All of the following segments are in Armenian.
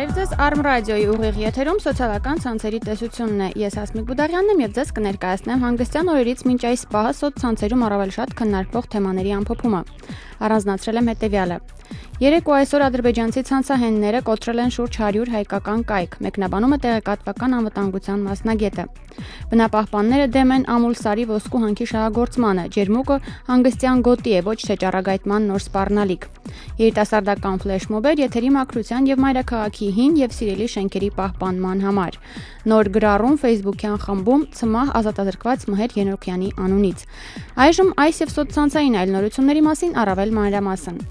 Բարև ձեզ, Arm Radio-ի ուղիղ եթերում սոցիալական ցանցերի տեսությունն է։ Ես Հասմիկ Բուդաղյանն եմ եւ ձեզ կներկայացնեմ հանգստյան օրերից մինչ այս պահը սոցցանցերում առավել շատ քննարկվող թեմաների ամփոփումը։ Առանձնացրել եմ հետեւյալը. Երեկ ու այսօր ադրբեջանցի ցանցահենները կոտրել են շուրջ 100 հայկական կայք, մեկնաբանում է տեղեկատվական անվտանգության մասնագետը։ Բնապահպանները դեմ են Ամուլսարի ոսկու հանքի շահագործմանը, ջերմուկը հանգստյան գոտի է, ոչ թե ճառագայթման նոր սպառնալիք։ Երիտասարդական ֆլեշմոբեր եթերի մաքրության եւ մայրաքաղաքի հին եւ սիրելի շենքերի պահպանման համար։ Նոր գրառում Facebook-յան խմբում ցմահ ազատազրկված Մհեր Ենոքյանի անունից։ Այժմ այս եւ սոցցանցային այլ նորությունների մասին առավել մանրամասն։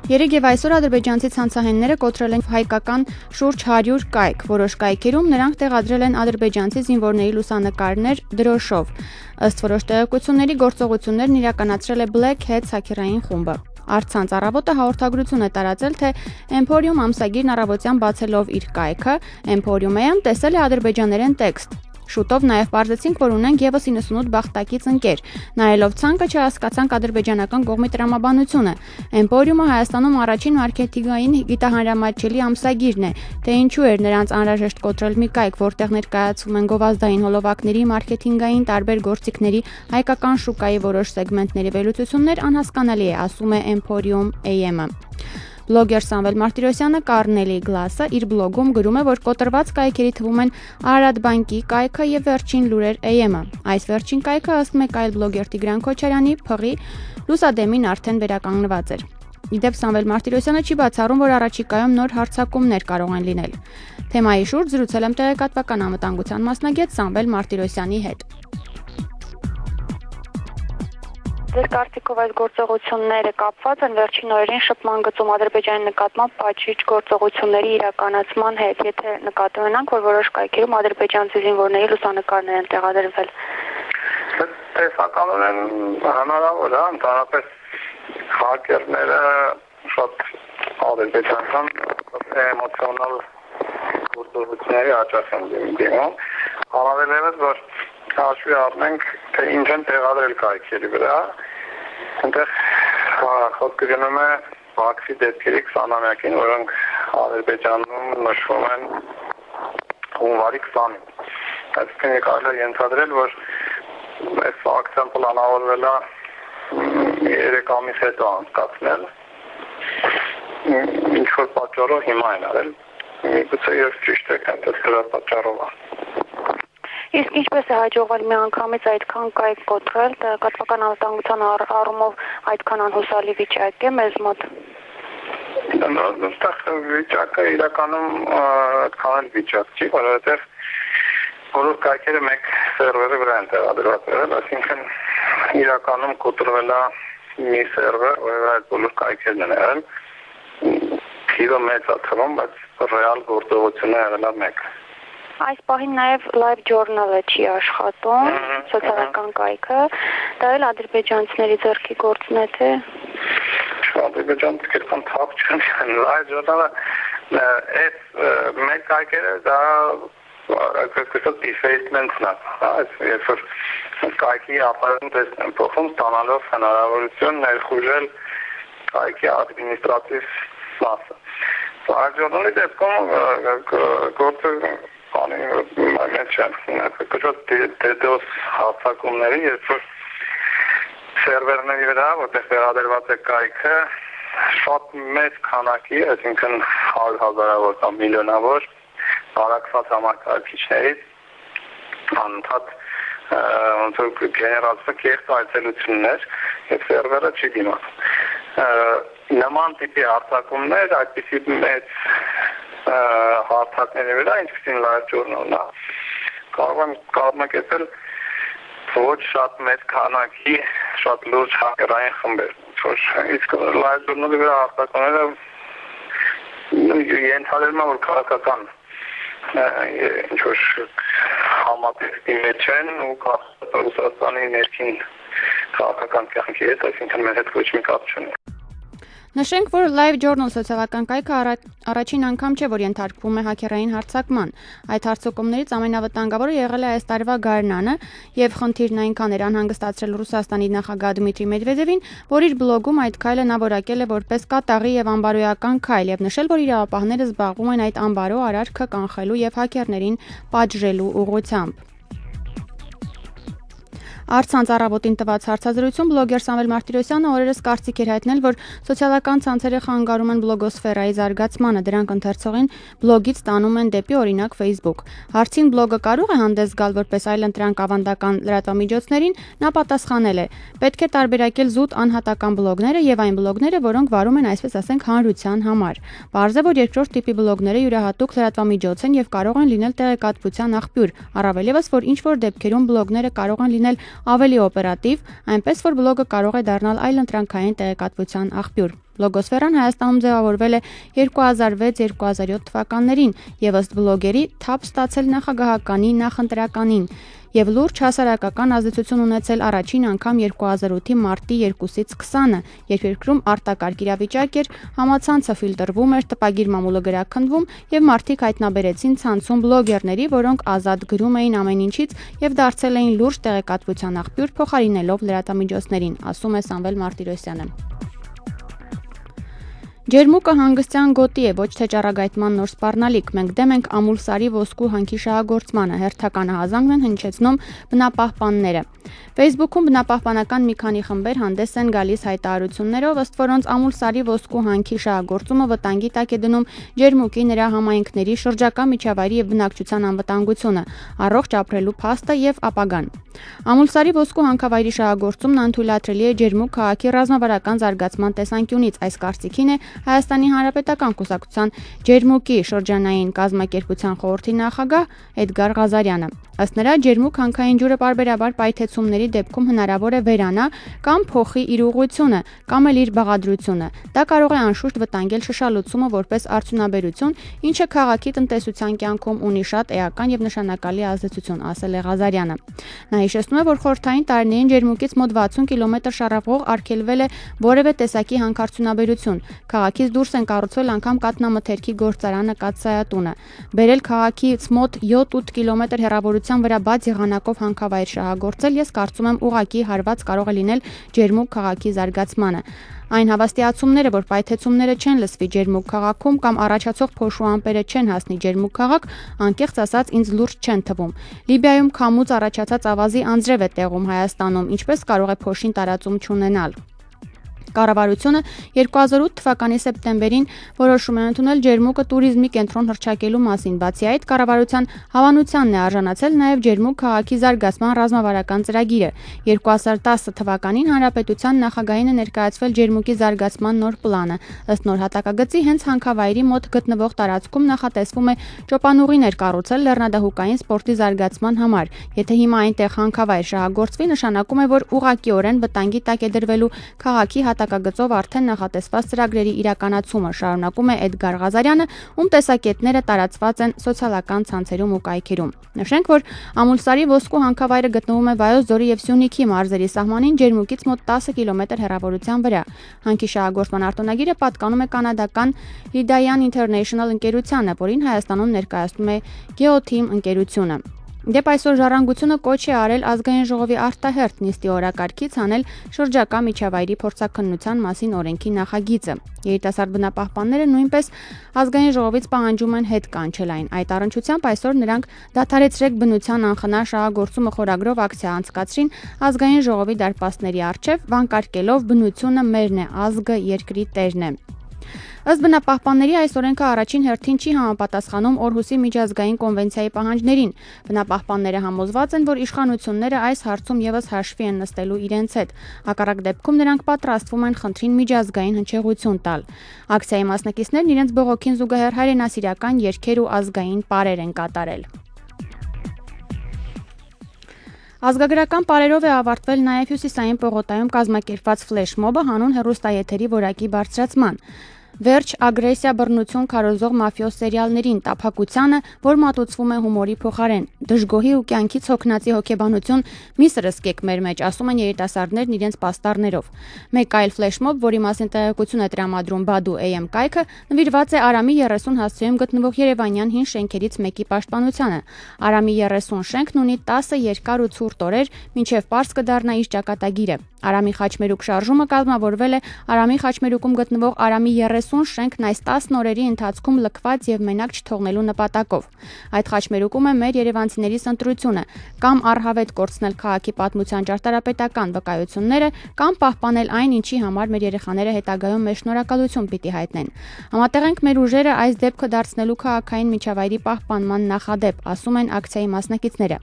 Երեկ եւ այսօր ադրբեջանցի ցանցահենները կոտրել են հայկական շուրջ 100 կայք, որոշ կայքերում նրանք տեղադրել են ադրբեջանցի զինվորների լուսանկարներ դրոշով։ Ըստ որոշ տեղեկությունների գործողություններն իրականացրել է Black Hat հաքերային խումբը։ Արցանց առավոտը հաղորդագրություն է տարածել, թե Emporium ամսագիրն առավոտյան բացելով իր կայքը, Emporium-ը տեսել է ադրբեջաներեն տեքստ։ Շուտով նաև պարզեցինք, որ ունենք եւս 98 բախտակից ընկեր։ Նայելով ցանկը չհասկացանք ադրբեջանական կողմի տրամաբանությունը։ Emporium-ը Հայաստանում առաջին մարքեթինգային գիտահանրամատչելի ամսագիրն է, թե ինչու էր նրանց անհրաժեշտ կոտրել մի կայք, որտեղ ներկայացվում են գովազդային հոլովակների, մարքեթինգային տարբեր գործիքների, հայկական շուկայի որոշ սեգմենտների վերլուծություններ անհասկանալի է, ասում է Emporium AM-ը։ Բլոգեր Սամվել Մարտիրոսյանը Կարնելի Գլասը իր բլոգում գրում է, որ կոտրված կայքերի թվում են Արարատ բանկի կայքը եւ վերջին լուրեր AM-ը։ Այս վերջին կայքը ըստ մեկ այլ բլոգեր Տիգրան Քոչարյանի փղի լուսադեմին արդեն վերականգնված էր։ Իդեպ Սամվել Մարտիրոսյանը չի բացառում, որ առաջիկայում նոր հարձակումներ կարող են լինել։ Թեմայի շուրջ զրուցել եմ տեղեկատվական անվտանգության մասնագետ Սամվել Մարտիրոսյանի հետ։ Ձեր կարծիքով այս գործողությունները կապված են վերջին օրերին շփման գծում Ադրբեջանի նկատմամբ պատժիչ գործողությունների իրականացման հետ, եթե նկատի ունենանք, որ որոշ կայքերում ադրբեջանցի զինվորների լուսանկարներ են տեղադրվել։ Տեսականորեն հնարավոր է, ընդհանրապես հակերները շատ ադրբեջանական էմոցիոնալ գործողությունների հաճախ են դիմում, առավելևս որ հաշվի առնենք, թե ինչ են տեղադրել կայքերի վրա, այնտեղ խոսքը գնում է Բաքվի դեպքերի 20-ամյակին, որոնք Ադրբեջանում նշվում են հունվարի 20-ին։ Այսինքն կարելի է ենթադրել, որ այս ակցիան պլանավորվել է 3 ամիս հետո անցկացնել, ինչ-որ պատճառով հիմա են արել, միգուցե եւ ճիշտ է, այնպես պատճառով է։ Իսկ ինչպես է հաջողվել միանգամից այդքան կայք կոտրել, տեղեկատվական անվտանգության առումով այդքան անհուսալի վիճակ է մեզ մոտ։ Այստեղ վիճակը իրականում այդքան վիճակ չի, որովհետև բոլոր կայքերը մեկ սերվերի վրա են տեղադրվել, այսինքն իրականում կոտրվել է մի սերվեր, որը այդ բոլոր կայքերն են եղել, թիվը մեծ է թվում, բայց ռեալ գործողությունը եղել է մեկ։ Այս պահին նաև Live Journal-ը չի աշխատում, սոցիալական կայքը, դա էլ ադրբեջանցիների ձեռքի գործն է, թե ադրբեջանցիները կան թափ չեն, Live Journal-ը այս մեկ կայքերը դա այսպես defacement-ն է, երբ որ կայքի ապարատն տեսնեն փոխում, ստանալով հնարավորություն ներխուժել կայքի ադմինիստրատիվ մասը։ Live Journal-ի դեպքում գործը DDoS հարձակումների, երբ որ սերվերների վրա, որտեղ տեղադրված է կայքը, շատ մեծ քանակի, այսինքն 100,000-ավոր կամ միլիոնավոր բարակված համակարգիչներից անընդհատ ոնց որ գեներացվում կեղծ այցելություններ եւ սերվերը չի դիմացում։ Նման տիպի հարձակումներ այդպիսի մեծ հարթակների վրա, ինչպիսին Live Journal-ն է, կարող են կազմակերպել ոչ շատ մեծ քանակի, շատ լուրջ հակերային խմբեր, իսկ Live Journal-ի վրա հարձակումները ենթադրվում է, որ քաղաքական ինչ-որ համատեքստի մեջ են ու Ռուսաստանի ներքին քաղաքական կյանքի հետ, այսինքն մեր հետ ոչ մի կապ չունի։ Նշենք, որ Live Journal սոցիալական կայքը առաջին անգամ չէ, որ ենթարկվում է հաքերային հարձակման։ Այդ հարձակումներից ամենավտանգավորը եղել է այս տարվա գարնանը, եւ խնդիրն այնքան էր անհանգստացրել Ռուսաստանի նախագահ Դմիտրի Մեդվեդևին, որ իր բլոգում այդ քայլը նա որակել է որպես կատաղի եւ անբարոյական քայլ եւ նշել, որ իրավապահները զբաղվում են այդ անբարո արարքը կանխելու եւ հաքերներին պատժելու ուղղությամբ։ Առցանց առավոտին տված հարցազրույցում բլոգեր Սամվել Մարտիրոսյանը օրերս կարծիք էր հայտնել, որ սոցիալական ցանցերը խանգարում են բլոգոսֆերայի զարգացմանը, դրանք ընթերցողին բլոգից տանում են դեպի օրինակ Facebook։ Հարցին բլոգը կարող է հանդես գալ որպես այլընտրանք ավանդական լրատվամիջոցներին, նա պատասխանել է. պետք է տարբերակել զուտ անհատական բլոգները եւ այն բլոգները, որոնք վարում են այսպես ասենք հանրության համար։ Պարզ է, որ երկրորդ տիպի բլոգները յուրահատուկ լրատվամիջոց են եւ կարող են լինել տեղեկատվության աղբյուր, առավել եւս, որ ինչ որ դեպքերում բլոգները կարող են լինել ավելի օպերատիվ, այնպես որ բլոգը կարող է դառնալ այլընտրանքային տեղեկատվության աղբյուր։ Բլոգոսֆերան Հայաստանում ձևավորվել է 2006-2007 թվականներին եւ ըստ բլոգերի թափ ստացել նախագահականի նախընտրականին եւ լուրջ հասարակական ազդեցություն ունեցել առաջին անգամ 2008-ի մարտի 2-ից 20-ը, երբ երկրում արտակարգ իրավիճակ էր, համացանցը ֆիլտրվում էր, տպագիր մամուլը գրաքննվում եւ մարդիկ հայտնաբերեցին ցանցում բլոգերների, որոնք ազատ գրում էին ամեն ինչից եւ դարձել էին լուրջ տեղեկատվության աղբյուր, փոխարինելով լրատվամիջոցներին, ասում է Սամվել Մարտիրոսյանը։ Ջերմուկը հանգստյան գոտի է, ոչ թե ճառագայթման նոր սպառնալիք։ Մենք դեմ ենք ամուլսարի ոսկու հանքի շահագործմանը, հերթական հազանգն են հնչեցնում բնապահպանները։ Facebook-ում բնապահպանական մի քանի խմբեր հանդես են գալիս հայտարարություններով, ըստ որոնց ամուլսարի ոսկու հանքի շահագործումը վտանգի տակ է դնում ջերմուկի, նրա համայնքների, շրջակա միջավայրի եւ բնակչության անվտանգությունը, առողջ ապրելու փաստը եւ ապագան։ Ամուլսարի ոսկու հանքավայրի շահագործումն անթույլատրելի է ջերմուկ քաղաքի ռազմավարական զարգացման տեսանկյունից, այս կարծիքին է Հայաստանի Հանրապետական կուսակցության ջերմուկի շրջանային կազմակերպության խորհրդի նախագահ Էդգար Ղազարյանը։ Ըստ նրա, ջերմուկ հանքային ջուրը պարբերաբար պայթեցումների դեպքում հնարավոր է վերանա կամ փոխի իր ուղղությունը, կամ էլ իր բաղադրությունը։ Դա կարող է անշուշտ վտանգել շշալուծումը որպես արդյունաբերություն, ինչը քաղաքի տնտեսության կյանքում ունի շատ էական եւ նշանակալի ազդեցություն, ասել է Ղազարյանը։ Նա հիշեցնում է, որ խորհրդային տարիներին ջերմուկից մոտ 60 կիլոմետր շարավող արգելվել է որևէ տեսակի հանքարդյունաբերություն։ Քաղաքից դուրս են կառուցվել անգամ կաթնամթերքի գործարանը, կաթսայատունը։ Բերել քաղաքից մոտ 7-8 կիլոմետր հեռավորության վրա բաց եղանակով հանքավայր շահագործել, ես կարծում եմ ուղղակի հարված կարող է լինել ջերմուկ քաղաքի զարգացմանը։ Այն հավաստիացումները, որ պայթեցումները չեն լսվի ջերմուկ քաղաքում կամ առաջացող փոշու ամպերը չեն հասնի ջերմուկ քաղաք, անկեղծ ասած ինձ լուրջ չեն թվում։ Լիբիայում քամուց առաջացած ավազի անձրև է տեղում Հայաստանում, ինչպես կարող է փոշին տարածում չունենալ։ Կառավարությունը 2008 թվականի սեպտեմբերին որոշում է ընդունել ջերմուկը туриզմի կենտրոն հռչակելու մասին, բացի այդ կառավարության հավանությանն է արժանացել նաև ջերմուկ քաղաքի զարգացման ռազմավարական ծրագիրը։ 2010 թվականին Հանրապետության նախագահին է ներկայացվել ջերմուկի զարգացման նոր պլանը։ Ըստ նոր հատակագծի հենց հանքավայրի մոտ գտնվող տարածքում նախատեսվում է ճոպանուղիներ կառուցել լեռնադահուկային սպորտի զարգացման համար։ Եթե հիմա այնտեղ հանքավայր շահագործվի, նշանակում է, որ ուղղակիորեն վտանգի տակ է դրվելու քաղաքի հատակագծով արդեն նախատեսված ծրագրերի իրականացումը, շարունակում է Էդգար Ղազարյանը, ում տեսակետները տարածված են սոցիալական ցանցերում ու կայքերում։ Նշենք, որ Ամուլսարի ոսկու հանքավայրը գտնվում է Վայոց ձորի եւ Սյունիքի մարզերի սահմանին ջերմուկից մոտ 10 կիլոմետր հեռավորության վրա։ Հանքի շահագործման արտոնագիրը պատկանում է կանադական Lydian International ընկերությանը, որին Հայաստանում ներկայացնում է Geoteam ընկերությունը։ Դեպ այսօր ժառանգությունը կոչ է արել ազգային ժողովի արտահերթ նիստի օրակարգից հանել շրջակա միջավայրի փորձաքննության մասին օրենքի նախագիծը։ Երիտասարդ բնապահպանները նույնպես ազգային ժողովից պահանջում են հետ կանչել այն։ Այդ առնչությամբ այսօր նրանք դադարեցրեք բնության անխնա շահագործումը խորագրով ակցիա անցկացրին ազգային ժողովի դարպասների առջև, վանկարկելով բնությունը մերն է, ազգը երկրի տերն է։ Ըստ բնապահպանների այս օրենքը առաջին հերթին չի համապատասխանում Օրհուսի միջազգային կոնվենցիայի պահանջներին։ Բնապահպանները համոզված են, որ իշխանությունները այս հարցում եւս հաշվի են նստելու իրենց հետ։ Հակառակ դեպքում նրանք պատրաստվում են խնդրին միջազգային հնչեղություն տալ։ Ակցիայի մասնակիցներն իրենց բողոքին զուգահեռ հայրենասիրական երգեր ու ազգային պարեր են կատարել։ Ազգագրական պարերով է ավարտվել նաև Հյուսիսային պողոտայում կազմակերպված ֆլեշմոբը հանուն հեռուստաեթերի որակի բարձրացման։ Վերջ ագրեսիա, բռնություն քարոզող մաֆիոզ սերիալներին, տափակությանը, որ մատուցվում է հումորի փոխարեն, դժգոհի ու կյանքից հոգնածի հոգեբանություն, մի սրսկեք մեր մեջ, ասում են երիտասարդներն իրենց պաստառներով։ Մեկ այլ ֆլեշմոբ, որի մասին տեղեկություն է տրամադրում Badu AM կայքը, նվիրված է Արամի 30 հասցեում գտնվող Երևանյան հին շենքերից մեկի պաշտպանությանը։ Արամի 30 շենքն ունի 10 երկար ու ցուրտ օրեր, մինչև պարզ կդառնա իր ճակատագիրը։ Արամի խաչմերուկ շարժումը կազմավորվել է Արամի խաչմերուկում գտնվող Արամի 30 շենքն այս 10 օրերի ընթացքում լքված եւ մենակ չթողնելու նպատակով։ Այդ խաչմերուկում է մեր երևանցիների սընտրությունը, կամ առհավետ կորցնել քաղաքի պատմության ճարտարապետական վկայությունները, կամ պահպանել այն, ինչի համար մեր երեխաները հետագայում մեր շնորհակալություն պիտի հայտնեն։ Համատեղենք մեր ուժերը այս դեպքը դարձնելու քաղաքային միջավայրի պահպանման նախադեպ, ասում են ակցիայի մասնակիցները։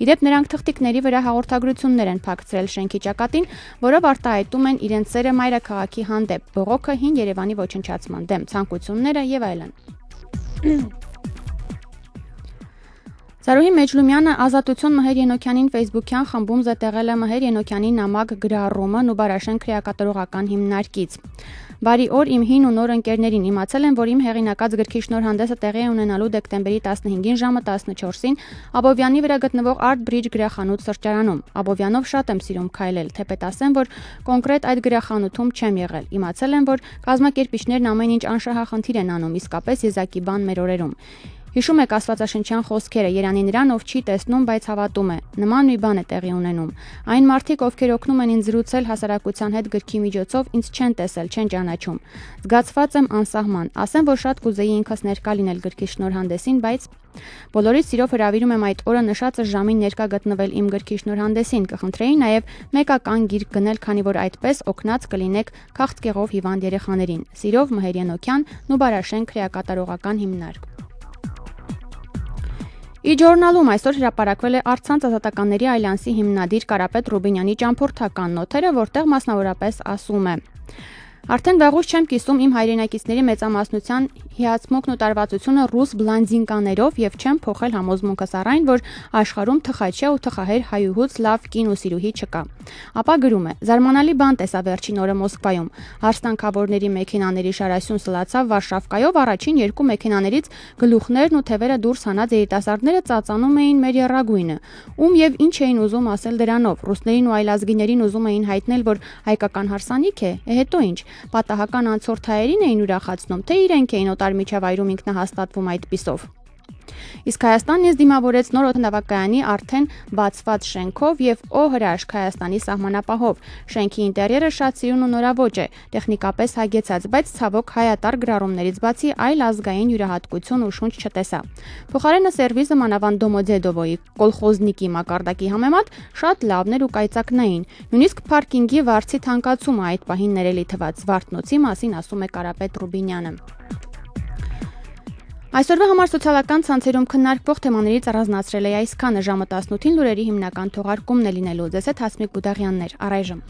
Իդեպ նրանք թղթիկների վրա հաղորդագրություններ են փակցրել շենքի ճակատին, որով արտահայտում են իրենց սերը մայրաքաղաքի հանդեպ, բողոքը հին Երևանի ոչնչացման դեմ, ցանկությունները եւ այլն։ Զարուհի Մեջլումյանը Ազատություն Մհեր Ենոքյանին Facebook-յան խմբում զետեղել է Մհեր Ենոքյանի նամակ գրառումը Նուբարաշեն քրեակատարողական հիմնարկից։ Բարի օր իմ հին ու նոր ընկերներին, իմացել եմ, որ իմ հեղինակած գրքի շնորհանդեսը տեղի է ունենալու դեկտեմբերի 15-ին ժամը 14-ին Աբովյանի վրա գտնվող Art Bridge գրախանութ սրճարանում։ Աբովյանով շատ եմ սիրում քայլել, թեպետ ասեմ, որ կոնկրետ այդ գրախանութում չեմ եղել։ Իմացել եմ, որ կազմակերպիչներն ամեն ինչ անշահախնդիր են անում, իսկապես եզակի բան մեր օրերում։ Հիշում եք աստվածաշնչյան խոսքերը, Երանի նրան, ով չի տեսնում, բայց հավատում է։ Նման մի բան է տեղի ունենում։ Այն մարդիկ, ովքեր օգնում են ինձ զրուցել հասարակության հետ գրքի միջոցով, ինձ չեն տեսել, չեն ճանաչում։ Զգացված եմ անսահման։ Ասեմ, որ շատ կուզեի ինքս ներկա լինել գրքի շնորհանդեսին, բայց բոլորից սիրով հրավիրում եմ այդ օրը նշածը ժամին ներկա գտնվել իմ գրքի շնորհանդեսին։ Կխնդրեի նաև մեկական գիրք գնել, քանի որ այդպես օգնած կլինեք քաղցկեղով հիվանդ երեխաներին։ Սիրով Մհեր Ենոքյան, Նուբարաշեն քրեակատարողական հիմնարկ։ Իջորնալում այսօր հրապարակվել է Արցանց ազատականների ալյանսի հիմնադիր Կարապետ Ռուբինյանի ճամփորդական նոթերը, որտեղ մասնավորապես ասում է. Արդեն վաղուց չեմ կիսում իմ հայրենակիցների մեծամասնության հիացմունքն ու տարվածությունը ռուս բլանդինկաներով եւ չեմ փոխել համոզմունքս առ այն, որ աշխարհում թխաչյա ու թխահեր հայուհուց լավ կին ու սիրուհի չկա։ Ապա գրում է. զարմանալի բան տեսա վերջին օրը Մոսկվայում։ Հարստանքավորների մեքենաների շարասյուն սլացավ Վարշավկայով, առաջին երկու մեքենաներից գլուխներն ու թևերը դուրս հանած երիտասարդները ծածանում էին մեր եռագույնը։ Ում եւ ինչ էին ուզում ասել դրանով։ Ռուսներին ու այլազգիներին ուզում էին հայտնել, որ հայկական հարսանիք է, հետո ինչ։ Պատահական անցորդայերին էին ուրախացնում, թե իրենք էին օտար միջավայրում ինքնահաստատվում այդպիսով։ Իսկ Հայաստանն ինձ դիմավորեց նոր օդանավակայանի արդեն բացված շենքով եւ հրաշք Հայաստանի սահմանապահով։ Շենքի ինտերիերը շատ սիրուն ու նորաոճ է, տեխնիկապես հագեցած, բայց ցավոք հայատար գրառումներից բացի այլ ազգային յուրահատկություն ու շունչ չտեսա։ Փոխարենը սերվիզը մանավանդ Դոմոձեդովոյի կոլխոզնիկի մակարդակի համեմատ շատ լավն էր ու կայծակնային։ Նույնիսկ փարքինգի վարձի թանկացումը այդ պահին ներելի թվաց։ Վարդնոցի մասին ասում է Կարապետ Ռուբինյանը։ Այսօրվա համար սոցիալական ցանցերում քննարկվող թեմաներից առանձնացրել է այսքանը ժամը 18-ին լուրերի հիմնական թողարկումն է լինելու։ Ձեզ հետ Հասմիկ Բուդաղյաններ, առայժմ։